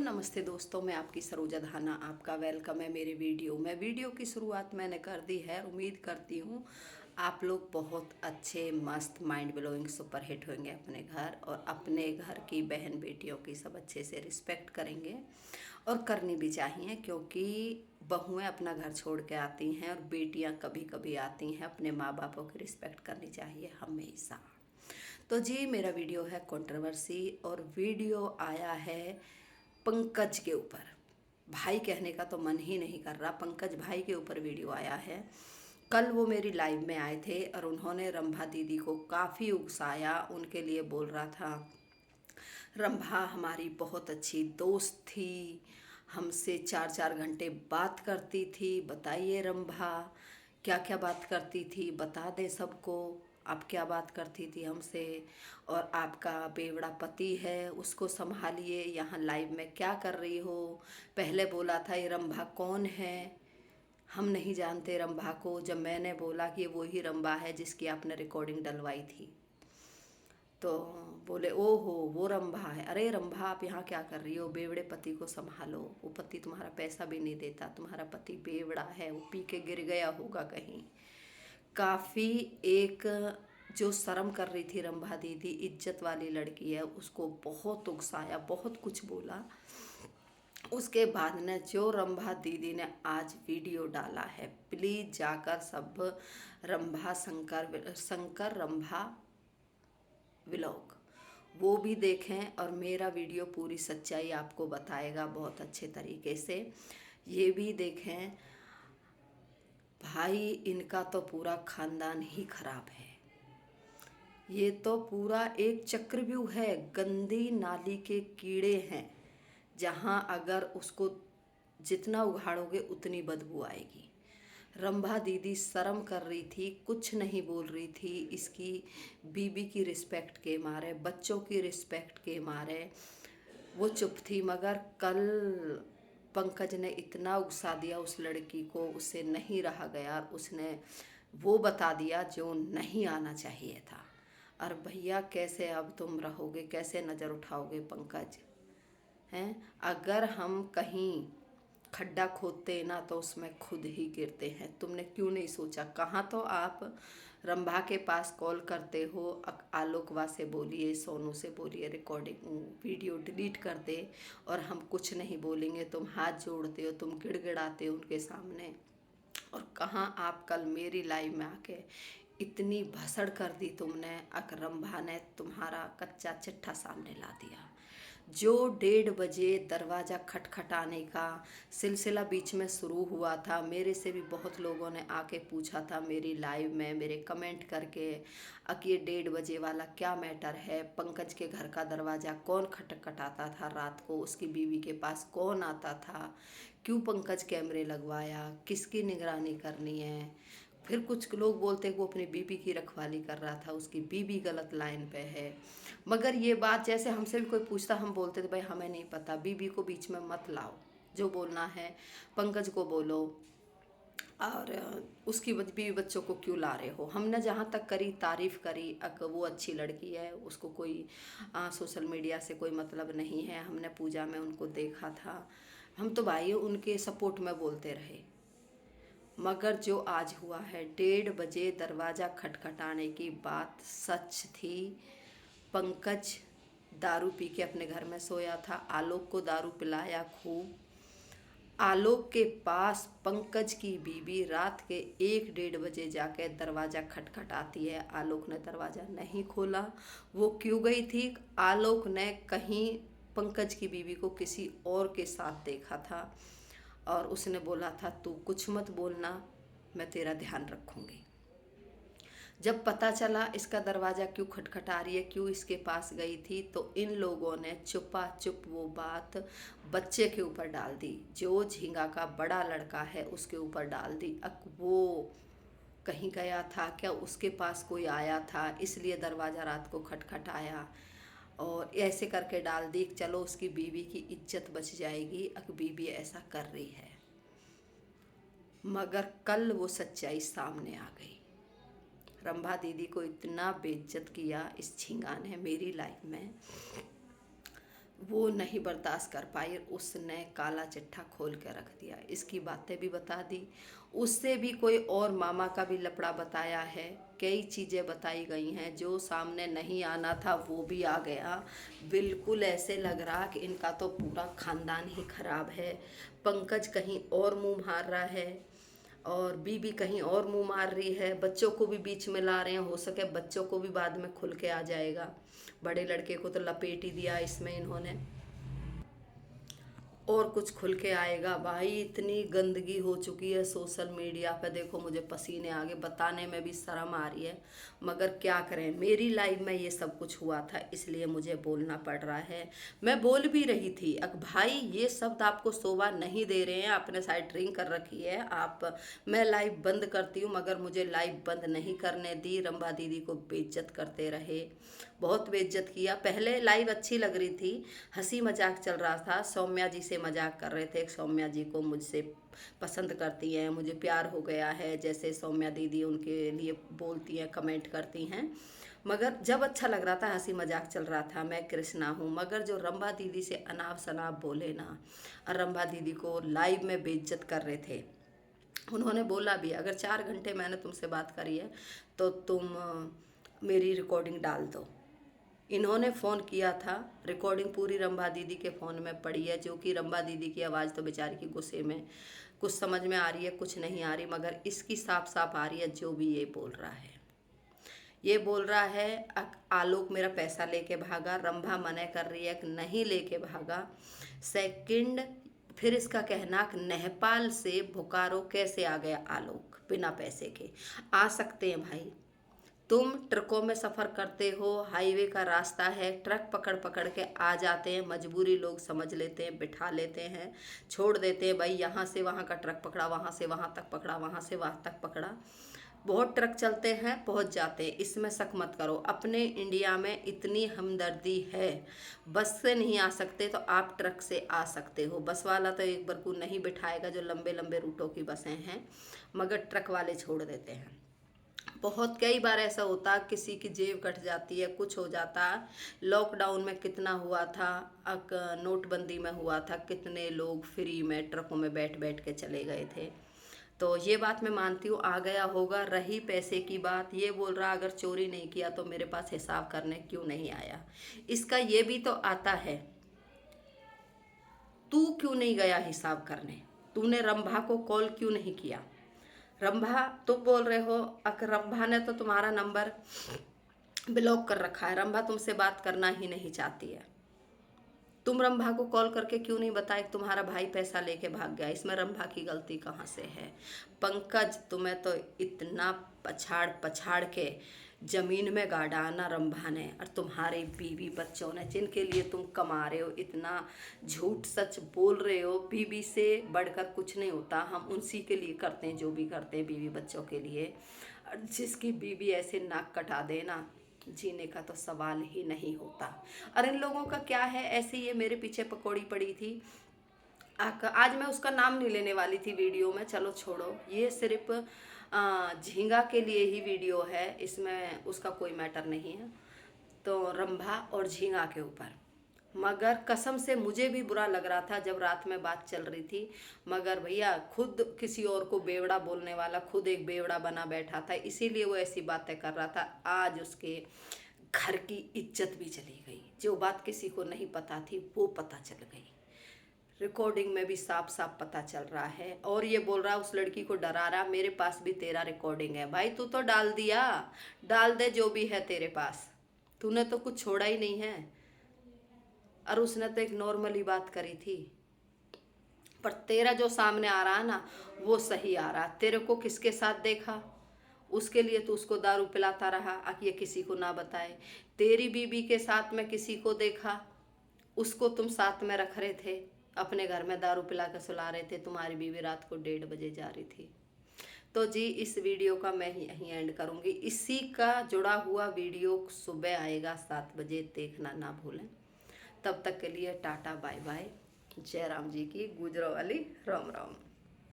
नमस्ते दोस्तों, मैं आपकी सरोजा धाना आपका वेलकम है मेरे वीडियो में। वीडियो की शुरुआत मैंने कर दी है। उम्मीद करती हूँ आप लोग बहुत अच्छे मस्त माइंड ब्लोइंग सुपर हिट होंगे अपने घर, और अपने घर की बहन बेटियों की सब अच्छे से रिस्पेक्ट करेंगे और करनी भी चाहिए, क्योंकि बहुएं अपना घर छोड़ के आती हैं और बेटियां कभी कभी आती हैं। अपने माँ बापों की रिस्पेक्ट करनी चाहिए हमेशा। तो जी, मेरा वीडियो है कंट्रोवर्सी और वीडियो आया है पंकज के ऊपर। भाई कहने का तो मन ही नहीं कर रहा, पंकज भाई के ऊपर वीडियो आया है। कल वो मेरी लाइव में आए थे और उन्होंने रंभा दीदी को काफ़ी उकसाया। उनके लिए बोल रहा था, रंभा हमारी बहुत अच्छी दोस्त थी, हमसे 4-4 घंटे बात करती थी। बताइए रंभा क्या क्या बात करती थी, बता दें सबको आप क्या बात करती थी हमसे। और आपका बेवड़ा पति है, उसको संभालिए। यहाँ लाइव में क्या कर रही हो? पहले बोला था ये रंभा कौन है, हम नहीं जानते रंभा को। जब मैंने बोला कि वो ही रंभा है जिसकी आपने रिकॉर्डिंग डलवाई थी, तो बोले ओहो वो रंभा है। अरे रंभा, आप यहाँ क्या कर रही हो? बेवड़े पति को संभालो। वो पति तुम्हारा पैसा भी नहीं देता, तुम्हारा पति बेवड़ा है, वो पी के गिर गया होगा कहीं। काफ़ी एक जो शर्म कर रही थी रंभा दीदी, इज्जत वाली लड़की है, उसको बहुत उकसाया, बहुत कुछ बोला। उसके बाद ने जो रंभा दीदी ने आज वीडियो डाला है, प्लीज़ जाकर सब रंभा शंकर रंभा व्लॉग वो भी देखें, और मेरा वीडियो पूरी सच्चाई आपको बताएगा बहुत अच्छे तरीके से। ये भी देखें। भाई इनका तो पूरा खानदान ही खराब है। ये तो पूरा एक चक्रव्यूह है, गंदी नाली के कीड़े हैं, जहाँ अगर उसको जितना उघाड़ोगे उतनी बदबू आएगी। रंभा दीदी शर्म कर रही थी, कुछ नहीं बोल रही थी। इसकी बीबी की रिस्पेक्ट के मारे, बच्चों की रिस्पेक्ट के मारे वो चुप थी। मगर कल पंकज ने इतना उकसा दिया उस लड़की को, उससे नहीं रहा गया। उसने वो बता दिया जो नहीं आना चाहिए था। और भैया कैसे अब तुम रहोगे, कैसे नज़र उठाओगे पंकज? हैं, अगर हम कहीं खड्डा खोदते ना तो उसमें खुद ही गिरते हैं। तुमने क्यों नहीं सोचा? कहाँ तो आप रंभा के पास कॉल करते हो, आलोकवा से बोलिए, सोनू से बोलिए, रिकॉर्डिंग वीडियो डिलीट कर दे और हम कुछ नहीं बोलेंगे। तुम हाथ जोड़ते हो, तुम गिड़गिड़ाते हो उनके सामने। और कहाँ आप कल मेरी लाइव में आके इतनी भसड़ कर दी तुमने। रंभा ने तुम्हारा कच्चा चिट्ठा सामने ला दिया। जो 1:30 बजे दरवाज़ा खटखटाने का सिलसिला बीच में शुरू हुआ था, मेरे से भी बहुत लोगों ने आके पूछा था मेरी लाइव में, मेरे कमेंट करके, कि ये 1:30 बजे वाला क्या मैटर है? पंकज के घर का दरवाज़ा कौन खटखटाता था रात को? उसकी बीवी के पास कौन आता था? क्यों पंकज कैमरे लगवाया? किसकी निगरानी करनी है? फिर कुछ लोग बोलते हैं वो अपनी बीबी की रखवाली कर रहा था, उसकी बीबी गलत लाइन पे है। मगर ये बात जैसे हमसे भी कोई पूछता, हम बोलते थे भाई हमें नहीं पता, बीबी को बीच में मत लाओ। जो बोलना है पंकज को बोलो, और उसकी बीवी बच्चों को क्यों ला रहे हो? हमने जहाँ तक करी तारीफ़ करी। वो अच्छी लड़की है, उसको कोई सोशल मीडिया से कोई मतलब नहीं है। हमने पूजा में उनको देखा था, हम तो भाई उनके सपोर्ट में बोलते रहे। मगर जो आज हुआ है, 1:30 बजे दरवाज़ा खटखटाने की बात सच थी। पंकज दारू पी के अपने घर में सोया था, आलोक को दारू पिलाया खूब। आलोक के पास पंकज की बीबी रात के 1-1:30 बजे जाके दरवाज़ा खटखटाती है। आलोक ने दरवाज़ा नहीं खोला। वो क्यों गई थी? आलोक ने कहीं पंकज की बीबी को किसी और के साथ देखा था, और उसने बोला था तू कुछ मत बोलना, मैं तेरा ध्यान रखूँगी। जब पता चला इसका दरवाज़ा क्यों खटखटा रही है, क्यों इसके पास गई थी, तो इन लोगों ने चुपा चुप वो बात बच्चे के ऊपर डाल दी। जो झींगा का बड़ा लड़का है उसके ऊपर डाल दी। वो कहीं गया था क्या, उसके पास कोई आया था इसलिए दरवाज़ा रात को खटखटाया, और ऐसे करके डाल दी। चलो उसकी बीवी की इज्जत बच जाएगी, बीवी ऐसा कर रही है। मगर कल वो सच्चाई सामने आ गई। रंभा दीदी को इतना बेइज्जत किया इस झिंगा ने मेरी लाइफ में। वो नहीं बर्दाश्त कर पाई, उसने काला चिट्ठा खोल के रख दिया। इसकी बातें भी बता दी, उससे भी कोई और मामा का भी लफड़ा बताया है, कई चीज़ें बताई गई हैं। जो सामने नहीं आना था वो भी आ गया। बिल्कुल ऐसे लग रहा कि इनका तो पूरा खानदान ही खराब है। पंकज कहीं और मुंह मार रहा है और बीबी कहीं और मुंह मार रही है, बच्चों को भी बीच में ला रहे हैं। हो सके बच्चों को भी बाद में खुल के आ जाएगा। बड़े लड़के को तो लपेट ही दिया इसमें इन्होंने, और कुछ खुल के आएगा। भाई इतनी गंदगी हो चुकी है सोशल मीडिया पे, देखो मुझे पसीने आ गए, बताने में भी शर्म आ रही है, मगर क्या करें, मेरी लाइफ में ये सब कुछ हुआ था इसलिए मुझे बोलना पड़ रहा है। मैं बोल भी रही थी, भाई ये शब्द आपको शोभा नहीं दे रहे हैं, आपने साइड रिंग कर रखी है आप, मैं लाइव बंद करती हूँ, मगर मुझे लाइव बंद नहीं करने दी। रंभा दीदी को बेइज्जत करते रहे, बहुत बेइज्जत किया। पहले लाइव अच्छी लग रही थी, हंसी मजाक चल रहा था, सौम्या जी से मजाक कर रहे थे, सौम्या जी को मुझसे पसंद करती हैं, मुझे प्यार हो गया है, जैसे सौम्या दीदी उनके लिए बोलती हैं, कमेंट करती हैं। मगर जब अच्छा लग रहा था, हंसी मजाक चल रहा था, मैं कृष्णा हूँ। मगर जो रंभा दीदी से अनाप शनाप बोले ना, और रंभा दीदी को लाइव में बेइज्जत कर रहे थे। उन्होंने बोला भी, अगर 4 घंटे मैंने तुमसे बात करी है तो तुम मेरी रिकॉर्डिंग डाल दो। इन्होंने फ़ोन किया था, रिकॉर्डिंग पूरी रंभा दीदी के फ़ोन में पड़ी है, जो कि रंभा दीदी की आवाज़ तो बेचारी की गुस्से में कुछ समझ में आ रही है, कुछ नहीं आ रही, मगर इसकी साफ साफ आ रही है जो भी ये बोल रहा है। ये बोल रहा है आलोक मेरा पैसा लेके भागा, रंभा मना कर रही है कि नहीं लेके भागा। सेकंड, फिर इसका कहना कि नेपाल से बोकारो कैसे आ गया आलोक बिना पैसे के। आ सकते हैं भाई, तुम ट्रकों में सफ़र करते हो, हाईवे का रास्ता है, ट्रक पकड़ पकड़ के आ जाते हैं, मजबूरी लोग समझ लेते हैं, बिठा लेते हैं, छोड़ देते हैं। भाई यहाँ से वहाँ का ट्रक पकड़ा, वहाँ से वहाँ तक पकड़ा, वहाँ से वहाँ तक पकड़ा, बहुत ट्रक चलते हैं, पहुँच जाते हैं, इसमें शक मत करो। अपने इंडिया में इतनी हमदर्दी है, बस से नहीं आ सकते तो आप ट्रक से आ सकते हो। बस वाला तो एक बार को नहीं बिठाएगा, जो लंबे लंबे रूटों की बसें हैं, मगर ट्रक वाले छोड़ देते हैं। बहुत कई बार ऐसा होता, किसी की जेब कट जाती है, कुछ हो जाता। लॉकडाउन में कितना हुआ था, नोटबंदी में हुआ था, कितने लोग फ्री में ट्रकों में बैठ बैठ के चले गए थे। तो ये बात मैं मानती हूँ, आ गया होगा। रही पैसे की बात, ये बोल रहा अगर चोरी नहीं किया तो मेरे पास हिसाब करने क्यों नहीं आया। इसका ये भी तो आता है, तू क्यों नहीं गया हिसाब करने, तूने रंभा को कॉल क्यों नहीं किया। रंभा तुम बोल रहे हो, अगर रंभा ने तो तुम्हारा नंबर ब्लॉक कर रखा है, रंभा तुमसे बात करना ही नहीं चाहती है। तुम रंभा को कॉल करके क्यों नहीं बताए कि तुम्हारा भाई पैसा लेके भाग गया। इसमें रंभा की गलती कहाँ से है। पंकज तुम्हें तो इतना पछाड़ पछाड़ के जमीन में गाड़ा डाला रंभा ने, और तुम्हारे बीवी बच्चों ने, जिनके लिए तुम कमा रहे हो, इतना झूठ सच बोल रहे हो। बीवी से बढ़कर कुछ नहीं होता, हम उसी के लिए करते हैं जो भी करते हैं, बीवी बच्चों के लिए। और जिसकी बीवी ऐसे नाक कटा दे ना, जीने का तो सवाल ही नहीं होता। और इन लोगों का क्या है, ऐसे ये मेरे पीछे पकौड़ी पड़ी थी। आज मैं उसका नाम नहीं लेने वाली थी वीडियो में, चलो छोड़ो, ये सिर्फ झींगा के लिए ही वीडियो है, इसमें उसका कोई मैटर नहीं है। तो रंभा और झींगा के ऊपर, मगर कसम से मुझे भी बुरा लग रहा था जब रात में बात चल रही थी। मगर भैया खुद किसी और को बेवड़ा बोलने वाला खुद एक बेवड़ा बना बैठा था, इसीलिए वो ऐसी बातें कर रहा था। आज उसके घर की इज्जत भी चली गई, जो बात किसी को नहीं पता थी वो पता चल गई। रिकॉर्डिंग में भी साफ साफ पता चल रहा है। और ये बोल रहा उस लड़की को डरा रहा, मेरे पास भी तेरा रिकॉर्डिंग है। भाई तू तो डाल दिया, डाल दे जो भी है तेरे पास, तूने तो कुछ छोड़ा ही नहीं है। और उसने तो एक नॉर्मली बात करी थी, पर तेरा जो सामने आ रहा है ना वो सही आ रहा। तेरे को किसके साथ देखा, उसके लिए तो उसको दारू पिलाता रहा, ये किसी को ना बताए। तेरी बीबी के साथ में किसी को देखा, उसको तुम साथ में रख रहे थे, अपने घर में दारू पिला कर सुला रहे थे। तुम्हारी बीवी रात को 1:30 बजे जा रही थी। तो जी इस वीडियो का मैं यहीं एंड करूँगी। इसी का जुड़ा हुआ वीडियो सुबह आएगा 7 बजे, देखना ना भूलें। तब तक के लिए टाटा बाय बाय। जय राम जी की गुजरो वाली राम राम।